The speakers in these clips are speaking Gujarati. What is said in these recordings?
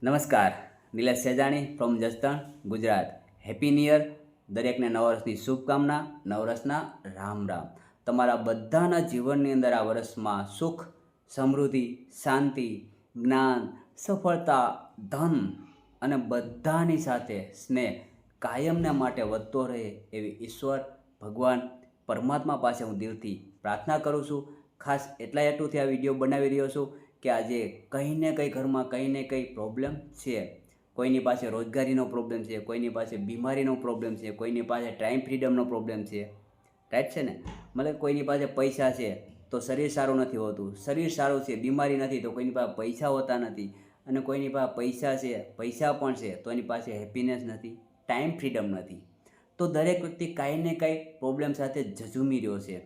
નમસ્કાર, Nilesh Sejani from Jasdan, Gujarat. Happy new year. દરેકને નવા વર્ષની શુભકામના, નવા વર્ષના રામ રામ. તમારા બધાના જીવનની અંદર આ વર્ષમાં સુખ, સમૃદ્ધિ, શાંતિ, જ્ઞાન, સફળતા, ધન અને બધાની સાથે સ્નેહ કાયમને માટે વધતો રહે એવી ઈશ્વર, ભગવાન, પરમાત્મા પાસે હું દિલથી પ્રાર્થના કરું છું. ખાસ એટલા હેતુથી આ વિડીયો બનાવી રહ્યો છું કે આજે કંઈ ને કંઈ ઘરમાં કંઈ ને કંઈ પ્રોબ્લેમ છે. કોઈની પાસે રોજગારીનો પ્રોબ્લેમ છે, કોઈની પાસે બીમારીનો પ્રોબ્લેમ છે, કોઈની પાસે ટાઈમ ફ્રીડમનો પ્રોબ્લેમ છે. રાઈટ છે ને? મતલબ કોઈની પાસે પૈસા છે તો શરીર સારું નથી હોતું, શરીર સારું છે બીમારી નથી તો કોઈની પાસે પૈસા હોતા નથી, અને કોઈની પાસે પૈસા છે, પૈસા પણ છે તો એની પાસે હેપીનેસ નથી, ટાઈમ ફ્રીડમ નથી. તો દરેક વ્યક્તિ કાંઈ ને કાંઈ પ્રોબ્લેમ સાથે ઝઝૂમી રહ્યો છે.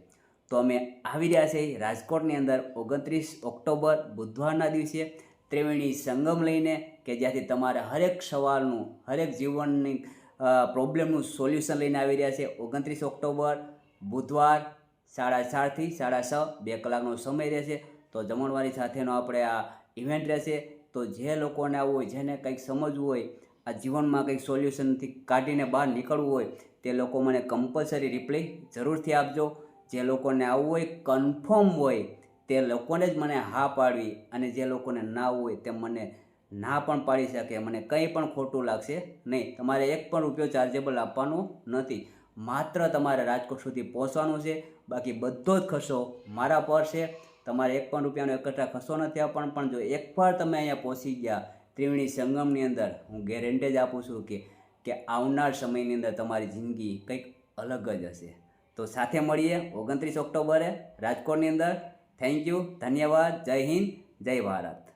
તો અમે આવી રહ્યા છીએ રાજકોટની અંદર 29 ઓક્ટોબર બુધવારના દિવસે ત્રિવેણી સંગમ લઈને, કે જ્યાંથી તમારે હરેક સવાલનું, હરેક જીવનની પ્રોબ્લેમનું સોલ્યુશન લઈને આવી રહ્યા છે. 29 ઓક્ટોબર બુધવાર 4:30 થી 6:30 2 કલાકનો સમય રહેશે. તો જમણવારી સાથેનો આપણે આ ઇવેન્ટ રહેશે. તો જે લોકોને આવવું હોય, જેને કંઈક સમજવું હોય, આ જીવનમાં કંઈક સોલ્યુશનથી કાઢીને બહાર નીકળવું હોય, તે લોકો મને કમ્પલસરી રિપ્લાય જરૂરથી આપજો. જે લોકોને આવવું હોય, કન્ફર્મ હોય, તે લોકોને જ મને હા પાડવી, અને જે લોકોને ના હોય તે મને ના પણ પાડી શકે. મને કંઈ પણ ખોટું લાગશે નહીં. તમારે એક પણ રૂપિયો ચાર્જેબલ આપવાનો નથી. માત્ર તમારે રાજકોટ સુધી પહોંચવાનું છે. બાકી બધો જ ખર્ચો મારા પર છે. તમારે એક પણ રૂપિયાનો એકઠા ખર્ચો નથી આપવાનો. પણ જો એકવાર તમે અહીંયા પહોંચી ગયા ત્રિવેણી સંગમની અંદર, હું ગેરંટી જ આપું છું કે આવનાર સમયની અંદર તમારી જિંદગી કંઈક અલગ જ હશે. તો સાથે મળીએ 29 ઓક્ટોબરે રાજકોટની અંદર. થેન્ક યુ, ધન્યવાદ, જય હિન્દ, જય ભારત.